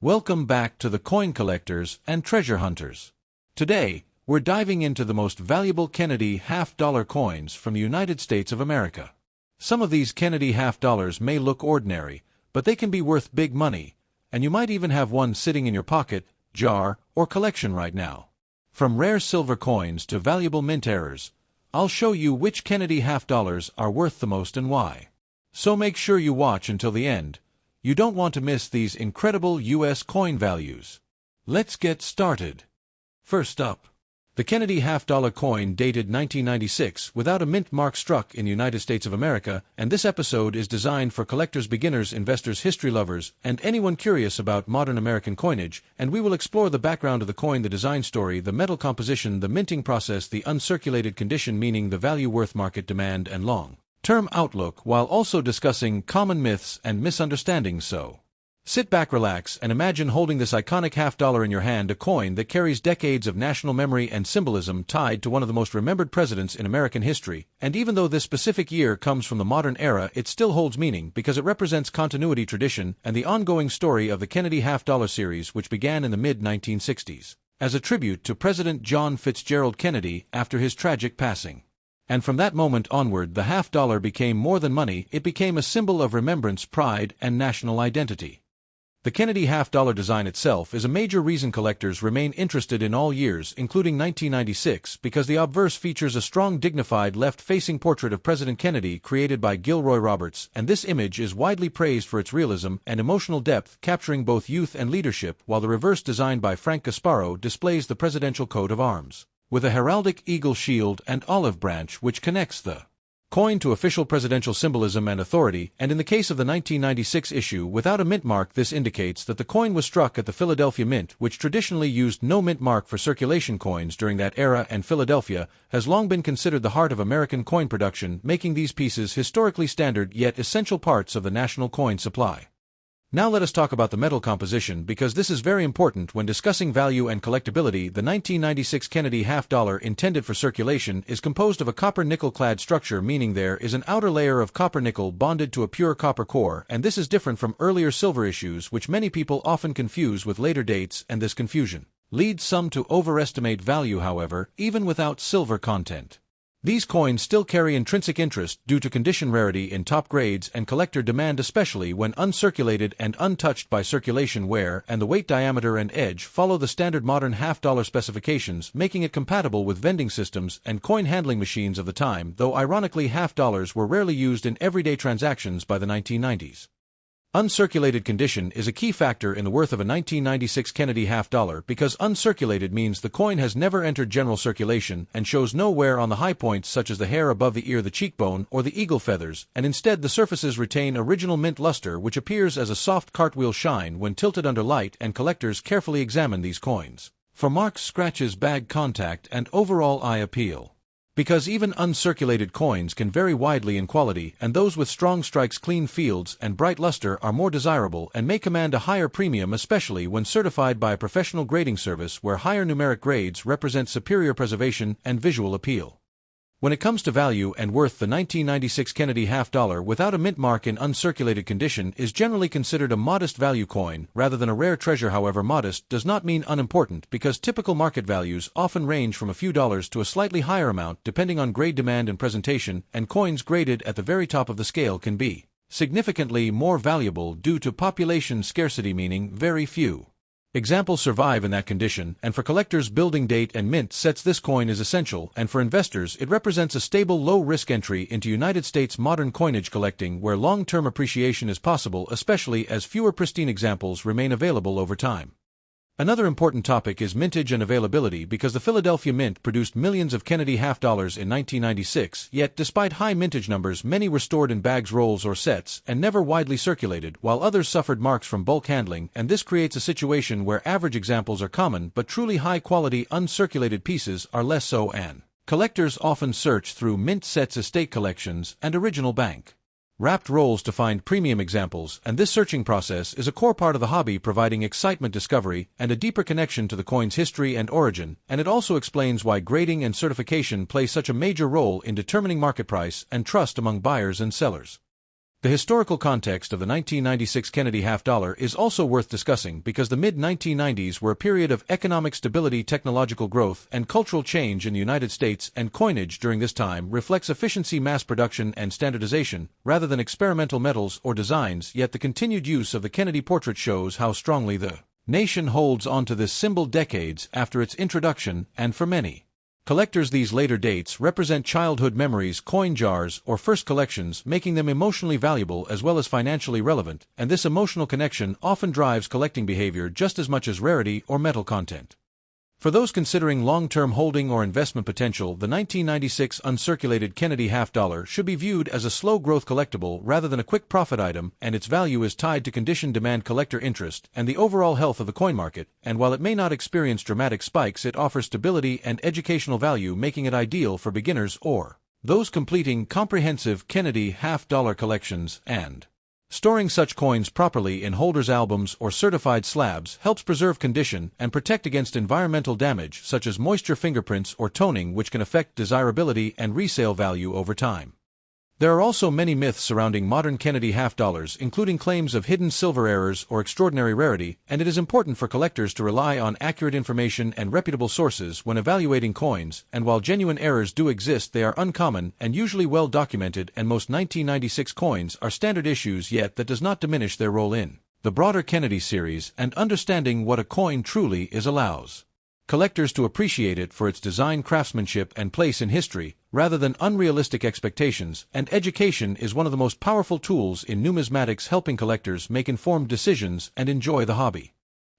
Welcome back to the coin collectors and treasure hunters. Today, we're diving into the most valuable Kennedy half-dollar coins from the United States of America. Some of these Kennedy half-dollars may look ordinary, but they can be worth big money, and you might even have one sitting in your pocket, jar, or collection right now. From rare silver coins to valuable mint errors, I'll show you which Kennedy half-dollars are worth the most and why. So make sure you watch until the end. You don't want to miss these incredible U.S. coin values. Let's get started. First up, the Kennedy half-dollar coin dated 1996 without a mint mark struck in the United States of America, and this episode is designed for collectors, beginners, investors, history lovers, and anyone curious about modern American coinage, and we will explore the background of the coin, the design story, the metal composition, the minting process, the uncirculated condition, meaning the value, worth, market demand, and long-term outlook, while also discussing common myths and misunderstandings. So, sit back, relax, and imagine holding this iconic half-dollar in your hand, a coin that carries decades of national memory and symbolism tied to one of the most remembered presidents in American history. And even though this specific year comes from the modern era, it still holds meaning because it represents continuity, tradition, and the ongoing story of the Kennedy half-dollar series, which began in the mid-1960s as a tribute to President John Fitzgerald Kennedy after his tragic passing. And from that moment onward, the half-dollar became more than money. It became a symbol of remembrance, pride, and national identity. The Kennedy half-dollar design itself is a major reason collectors remain interested in all years, including 1996, because the obverse features a strong, dignified, left-facing portrait of President Kennedy created by Gilroy Roberts, and this image is widely praised for its realism and emotional depth, capturing both youth and leadership, while the reverse, designed by Frank Gasparo, displays the presidential coat of arms, with a heraldic eagle shield and olive branch which connects the coin to official presidential symbolism and authority, and in the case of the 1996 issue without a mint mark, this indicates that the coin was struck at the Philadelphia Mint, which traditionally used no mint mark for circulation coins during that era, and Philadelphia has long been considered the heart of American coin production, making these pieces historically standard yet essential parts of the national coin supply. Now let us talk about the metal composition, because this is very important when discussing value and collectability. The 1996 Kennedy half-dollar, intended for circulation, is composed of a copper-nickel-clad structure, meaning there is an outer layer of copper-nickel bonded to a pure copper core, and this is different from earlier silver issues, which many people often confuse with later dates, and this confusion leads some to overestimate value. However, even without silver content, these coins still carry intrinsic interest due to condition, rarity in top grades, and collector demand, especially when uncirculated and untouched by circulation wear, and the weight, diameter, and edge follow the standard modern half-dollar specifications, making it compatible with vending systems and coin handling machines of the time, though ironically half-dollars were rarely used in everyday transactions by the 1990s. Uncirculated condition is a key factor in the worth of a 1996 Kennedy half-dollar, because uncirculated means the coin has never entered general circulation and shows no wear on the high points such as the hair above the ear, the cheekbone, or the eagle feathers, and instead the surfaces retain original mint luster, which appears as a soft cartwheel shine when tilted under light, and collectors carefully examine these coins for marks, scratches, bag contact, and overall eye appeal. Because even uncirculated coins can vary widely in quality, and those with strong strikes, clean fields, and bright luster are more desirable and may command a higher premium, especially when certified by a professional grading service, where higher numeric grades represent superior preservation and visual appeal. When it comes to value and worth, the 1996 Kennedy half-dollar without a mint mark in uncirculated condition is generally considered a modest value coin rather than a rare treasure. However, modest does not mean unimportant, because typical market values often range from a few dollars to a slightly higher amount depending on grade, demand, and presentation, and coins graded at the very top of the scale can be significantly more valuable due to population scarcity, meaning very few examples survive in that condition, and for collectors, building date and mint sets, this coin is essential, and for investors it represents a stable, low-risk entry into United States modern coinage collecting, where long-term appreciation is possible, especially as fewer pristine examples remain available over time. Another important topic is mintage and availability, because the Philadelphia Mint produced millions of Kennedy half-dollars in 1996, yet despite high mintage numbers, many were stored in bags, rolls, or sets, and never widely circulated, while others suffered marks from bulk handling, and this creates a situation where average examples are common, but truly high-quality uncirculated pieces are less so, and collectors often search through mint sets, estate collections, and original bank wrapped rolls to find premium examples, and this searching process is a core part of the hobby, providing excitement, discovery, and a deeper connection to the coin's history and origin, and it also explains why grading and certification play such a major role in determining market price and trust among buyers and sellers. The historical context of the 1996 Kennedy half-dollar is also worth discussing because the mid-1990s were a period of economic stability, technological growth, and cultural change in the United States, and coinage during this time reflects efficiency, mass production, and standardization, rather than experimental metals or designs. Yet the continued use of the Kennedy portrait shows how strongly the nation holds onto this symbol decades after its introduction, and for many collectors these later dates represent childhood memories, coin jars, or first collections, making them emotionally valuable as well as financially relevant, and this emotional connection often drives collecting behavior just as much as rarity or metal content. For those considering long-term holding or investment potential, the 1996 uncirculated Kennedy half-dollar should be viewed as a slow-growth collectible rather than a quick profit item, and its value is tied to condition, demand, collector interest, and the overall health of the coin market, and while it may not experience dramatic spikes, it offers stability and educational value, making it ideal for beginners or those completing comprehensive Kennedy half-dollar collections. And storing such coins properly in holders' albums or certified slabs helps preserve condition and protect against environmental damage such as moisture, fingerprints, or toning, which can affect desirability and resale value over time. There are also many myths surrounding modern Kennedy half-dollars, including claims of hidden silver errors or extraordinary rarity, and it is important for collectors to rely on accurate information and reputable sources when evaluating coins, and while genuine errors do exist, they are uncommon and usually well documented, and most 1996 coins are standard issues, yet that does not diminish their role in the broader Kennedy series, and understanding what a coin truly is allows collectors to appreciate it for its design, craftsmanship, and place in history, rather than unrealistic expectations, and education is one of the most powerful tools in numismatics, helping collectors make informed decisions and enjoy the hobby.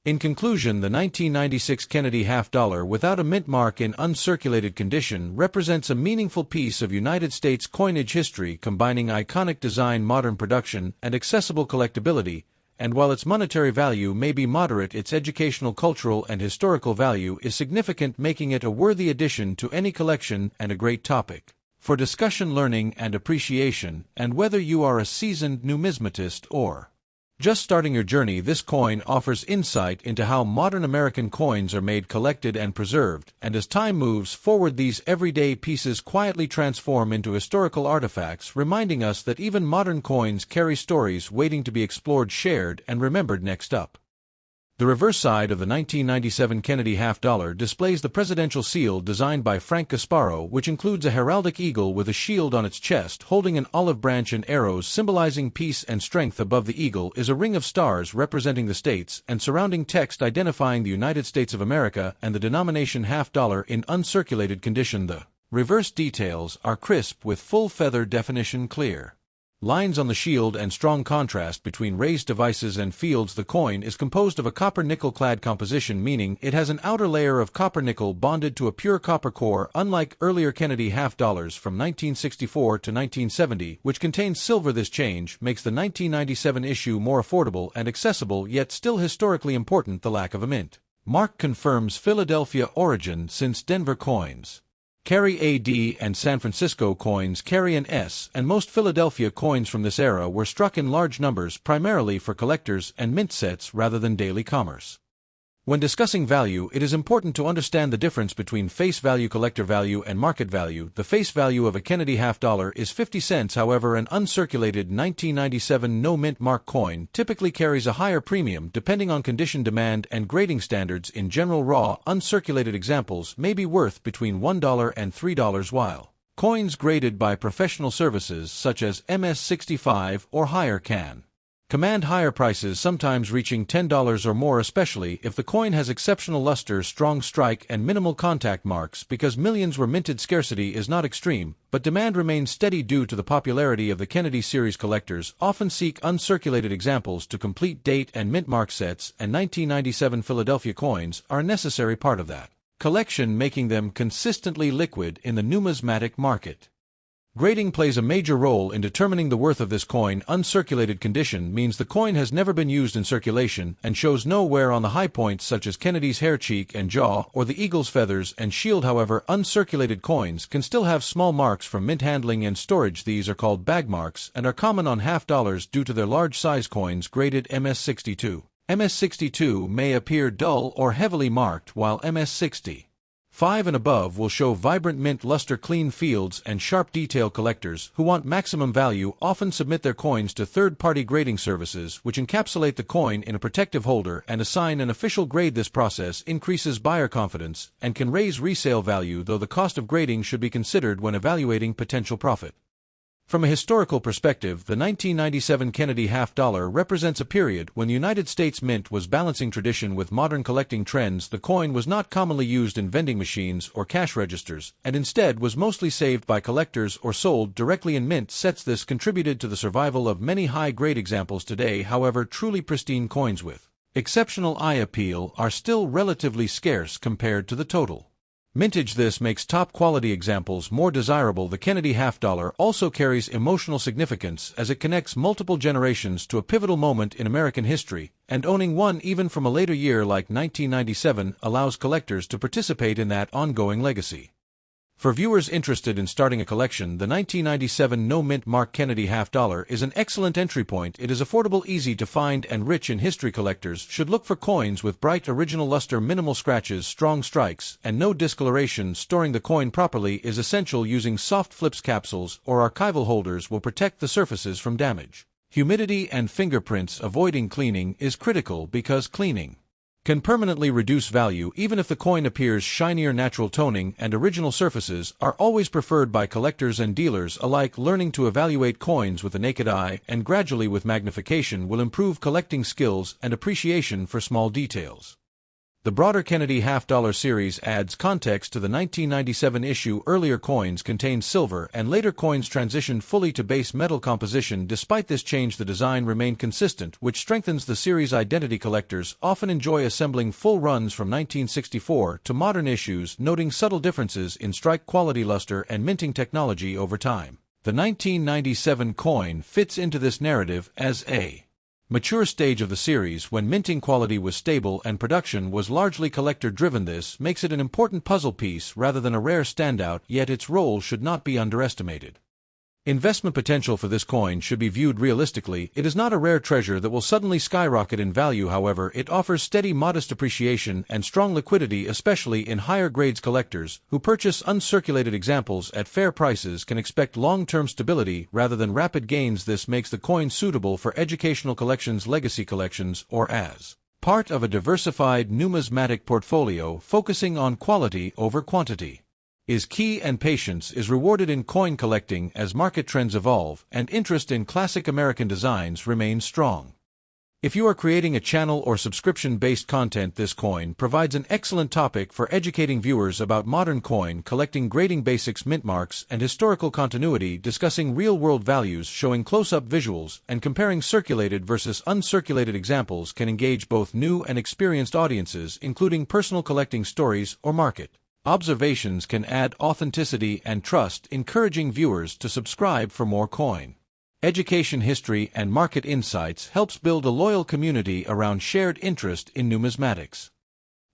In conclusion, the 1996 Kennedy half-dollar without a mint mark in uncirculated condition represents a meaningful piece of United States coinage history, combining iconic design, modern production, and accessible collectability, and while its monetary value may be moderate, its educational, cultural, and historical value is significant, making it a worthy addition to any collection and a great topic for discussion, learning, and appreciation. And whether you are a seasoned numismatist or just starting your journey, this coin offers insight into how modern American coins are made, collected, and preserved, and as time moves forward, these everyday pieces quietly transform into historical artifacts, reminding us that even modern coins carry stories waiting to be explored, shared, and remembered. Next up, the reverse side of the 1997 Kennedy half-dollar displays the presidential seal designed by Frank Gasparo, which includes a heraldic eagle with a shield on its chest holding an olive branch and arrows symbolizing peace and strength. Above the eagle is a ring of stars representing the states, and surrounding text identifying the United States of America and the denomination half-dollar in uncirculated condition. The reverse details are crisp with full feather definition, clear lines on the shield, and strong contrast between raised devices and fields. The coin is composed of a copper-nickel clad composition, meaning it has an outer layer of copper-nickel bonded to a pure copper core, unlike earlier Kennedy half-dollars from 1964 to 1970, which contained silver. This change makes the 1997 issue more affordable and accessible, yet still historically important. The lack of a mint mark confirms Philadelphia origin, since Denver coins carry a D and San Francisco coins carry an S, and most Philadelphia coins from this era were struck in large numbers, primarily for collectors and mint sets rather than daily commerce. When discussing value, it is important to understand the difference between face value, collector value, and market value. The face value of a Kennedy half-dollar is 50 cents, however, an uncirculated 1997 no-mint mark coin typically carries a higher premium depending on condition, demand, and grading standards. In general, raw, uncirculated examples may be worth between $1 and $3, while coins graded by professional services such as MS-65 or higher can command higher prices, sometimes reaching $10 or more, especially if the coin has exceptional luster, strong strike, and minimal contact marks. Because millions were minted, scarcity is not extreme, but demand remains steady due to the popularity of the Kennedy series. Collectors often seek uncirculated examples to complete date and mint mark sets, and 1997 Philadelphia coins are a necessary part of that collection, making them consistently liquid in the numismatic market. Grading plays a major role in determining the worth of this coin. Uncirculated condition means the coin has never been used in circulation and shows no wear on the high points such as Kennedy's hair, cheek, and jaw, or the eagle's feathers and shield. However, uncirculated coins can still have small marks from mint handling and storage. These are called bag marks and are common on half-dollars due to their large size. Coins graded MS-62 may appear dull or heavily marked, while MS-65 5 and above will show vibrant mint luster clean fields, and sharp detail. Collectors who want maximum value often submit their coins to third-party grading services which encapsulate the coin in a protective holder and assign an official grade. This process increases buyer confidence and can raise resale value, though the cost of grading should be considered when evaluating potential profit. From a historical perspective, the 1997 Kennedy half-dollar represents a period when the United States Mint was balancing tradition with modern collecting trends. The coin was not commonly used in vending machines or cash registers, and instead was mostly saved by collectors or sold directly in mint sets. This contributed to the survival of many high-grade examples today. However, truly pristine coins with exceptional eye appeal are still relatively scarce compared to the total mintage. This makes top-quality examples more desirable. The Kennedy half-dollar also carries emotional significance as it connects multiple generations to a pivotal moment in American history, and owning one even from a later year like 1997 allows collectors to participate in that ongoing legacy. For viewers interested in starting a collection, the 1997 no-mint mark Kennedy half-dollar is an excellent entry point. It is affordable, easy to find, and rich in history. Collectors should look for coins with bright original luster, minimal scratches, strong strikes, and no discoloration. Storing the coin properly is essential. Using soft flips capsules or archival holders will protect the surfaces from damage. Humidity and fingerprints. Avoiding cleaning is critical because cleaning can permanently reduce value. Even if the coin appears shinier, natural toning and original surfaces are always preferred by collectors and dealers alike. Learning to evaluate coins with the naked eye and gradually with magnification will improve collecting skills and appreciation for small details. The broader Kennedy half-dollar series adds context to the 1997 issue. Earlier coins contained silver and later coins transitioned fully to base metal composition. Despite this change, the design remained consistent, which strengthens the series' identity. Collectors often enjoy assembling full runs from 1964 to modern issues, noting subtle differences in strike quality, luster, and minting technology over time. The 1997 coin fits into this narrative as a mature stage of the series when minting quality was stable and production was largely collector-driven. This makes it an important puzzle piece rather than a rare standout, yet its role should not be underestimated. Investment potential for this coin should be viewed realistically. It is not a rare treasure that will suddenly skyrocket in value. However, it offers steady, modest appreciation and strong liquidity, especially in higher grades. Collectors who purchase uncirculated examples at fair prices can expect long-term stability rather than rapid gains. This makes the coin suitable for educational collections, legacy collections, or as part of a diversified numismatic portfolio focusing on quality over quantity is key, and patience is rewarded in coin collecting as market trends evolve and interest in classic American designs remains strong. If you are creating a channel or subscription-based content, this coin provides an excellent topic for educating viewers about modern coin collecting, grading basics, mint marks, and historical continuity, discussing real-world values, showing close-up visuals, and comparing circulated versus uncirculated examples can engage both new and experienced audiences, including personal collecting stories or market observations can add authenticity and trust, encouraging viewers to subscribe for more coin education. History and market insights helps build a loyal community around shared interest in numismatics.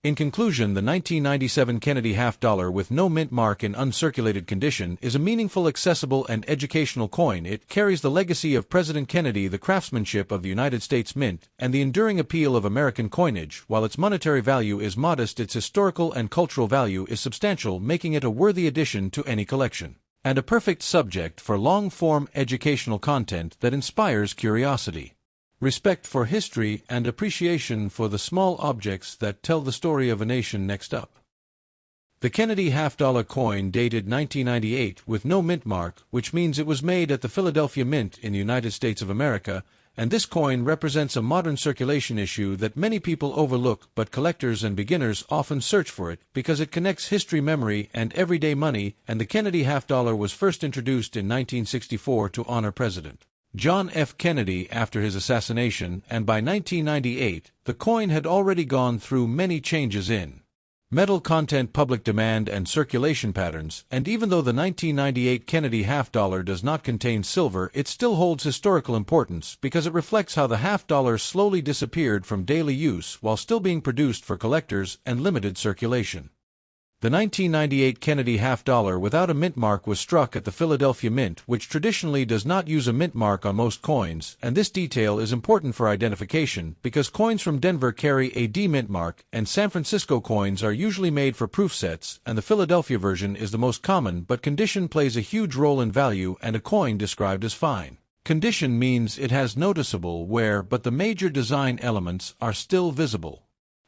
In conclusion, the 1997 Kennedy half-dollar with no mint mark in uncirculated condition is a meaningful, accessible, and educational coin. It carries the legacy of President Kennedy, the craftsmanship of the United States Mint, and the enduring appeal of American coinage. While its monetary value is modest, its historical and cultural value is substantial, making it a worthy addition to any collection and a perfect subject for long-form educational content that inspires curiosity, respect for history, and appreciation for the small objects that tell the story of a nation. Next up, the Kennedy half-dollar coin dated 1998 with no mint mark, which means it was made at the Philadelphia Mint in the United States of America, and this coin represents a modern circulation issue that many people overlook, but collectors and beginners often search for it because it connects history, memory, and everyday money. And the Kennedy half-dollar was first introduced in 1964 to honor President John F. Kennedy after his assassination, and by 1998, the coin had already gone through many changes in metal content, public demand, and circulation patterns, and even though the 1998 Kennedy half-dollar does not contain silver, it still holds historical importance because it reflects how the half-dollar slowly disappeared from daily use while still being produced for collectors and limited circulation. The 1998 Kennedy half-dollar without a mint mark was struck at the Philadelphia Mint, which traditionally does not use a mint mark on most coins, and this detail is important for identification because coins from Denver carry a D mint mark, and San Francisco coins are usually made for proof sets, and the Philadelphia version is the most common, but condition plays a huge role in value and a coin described as fine. Condition means it has noticeable wear, but the major design elements are still visible,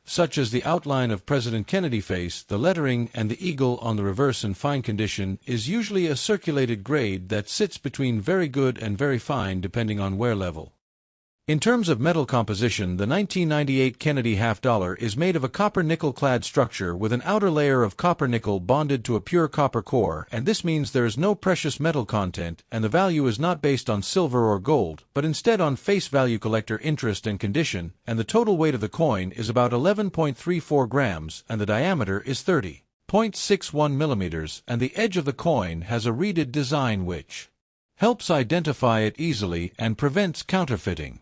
such as the outline of President Kennedy face, the lettering, and the eagle on the reverse. In fine condition is usually a circulated grade that sits between very good and very fine depending on wear level. In terms of metal composition, the 1998 Kennedy half-dollar is made of a copper-nickel-clad structure with an outer layer of copper-nickel bonded to a pure copper core, and this means there is no precious metal content, and the value is not based on silver or gold, but instead on face value collector interest and condition, and the total weight of the coin is about 11.34 grams, and the diameter is 30.61 millimeters, and the edge of the coin has a reeded design which helps identify it easily and prevents counterfeiting.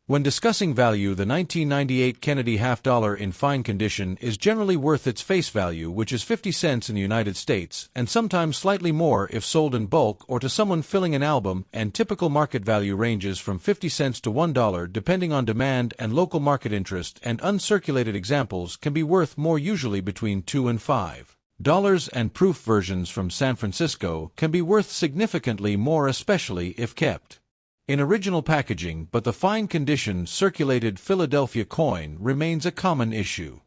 When discussing value, the 1998 Kennedy half-dollar in fine condition is generally worth its face value, which is 50 cents in the United States, and sometimes slightly more if sold in bulk or to someone filling an album, and typical market value ranges from 50 cents to $1 depending on demand and local market interest, and uncirculated examples can be worth more, usually between $2 and $5, and proof versions from San Francisco can be worth significantly more, especially if kept in original packaging, but the fine condition circulated Philadelphia coin remains a common issue.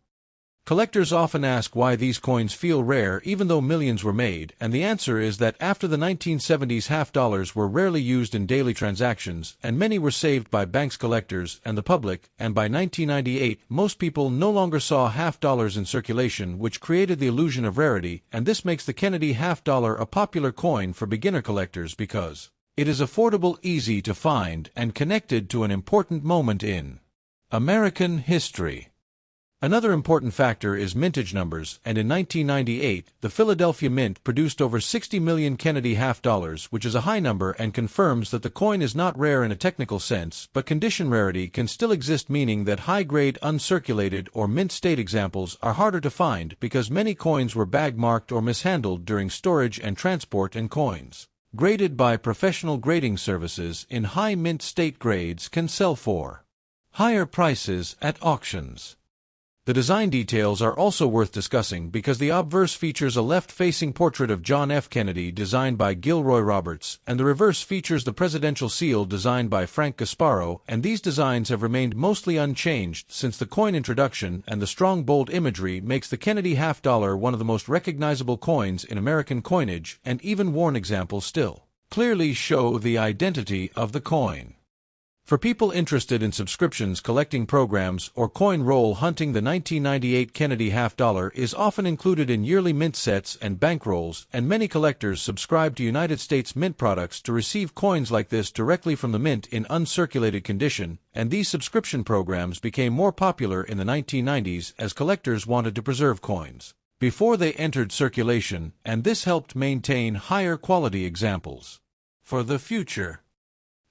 Collectors often ask why these coins feel rare even though millions were made, and the answer is that after the 1970s half-dollars were rarely used in daily transactions, and many were saved by banks, collectors, and the public, and by 1998 most people no longer saw half-dollars in circulation, which created the illusion of rarity, and this makes the Kennedy half-dollar a popular coin for beginner collectors because it is affordable, easy to find, and connected to an important moment in American history. Another important factor is mintage numbers, and in 1998, the Philadelphia Mint produced over 60 million Kennedy half-dollars, which is a high number and confirms that the coin is not rare in a technical sense, but condition rarity can still exist, meaning that high-grade uncirculated or mint-state examples are harder to find because many coins were bag-marked or mishandled during storage and transport, and coins graded by professional grading services in high mint state grades can sell for higher prices at auctions. The design details are also worth discussing because the obverse features a left-facing portrait of John F. Kennedy designed by Gilroy Roberts, and the reverse features the presidential seal designed by Frank Gasparo, and these designs have remained mostly unchanged since the coin introduction, and the strong bold imagery makes the Kennedy half-dollar one of the most recognizable coins in American coinage, and even worn examples still clearly show the identity of the coin. For people interested in subscriptions, collecting programs, or coin roll hunting, the 1998 Kennedy half-dollar is often included in yearly mint sets and bankrolls, and many collectors subscribe to United States Mint products to receive coins like this directly from the mint in uncirculated condition, and these subscription programs became more popular in the 1990s as collectors wanted to preserve coins before they entered circulation, and this helped maintain higher quality examples for the future.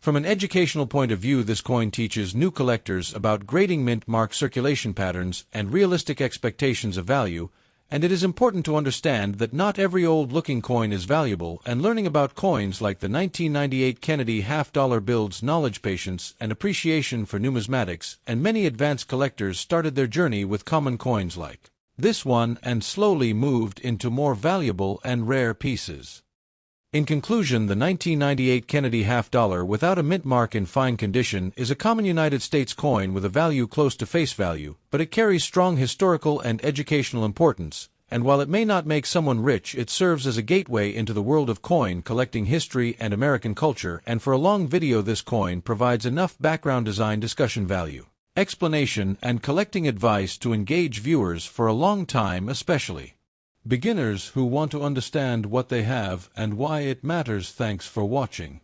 From an educational point of view, this coin teaches new collectors about grading mint mark circulation patterns and realistic expectations of value, and it is important to understand that not every old-looking coin is valuable, and learning about coins like the 1998 Kennedy half-dollar builds knowledge, patience, and appreciation for numismatics, and many advanced collectors started their journey with common coins like this one and slowly moved into more valuable and rare pieces. In conclusion, the 1998 Kennedy half-dollar without a mint mark in fine condition is a common United States coin with a value close to face value, but it carries strong historical and educational importance, and while it may not make someone rich, it serves as a gateway into the world of coin collecting history and American culture, and for a long video this coin provides enough background design discussion value, explanation, and collecting advice to engage viewers for a long time, especially beginners who want to understand what they have and why it matters. Thanks for watching.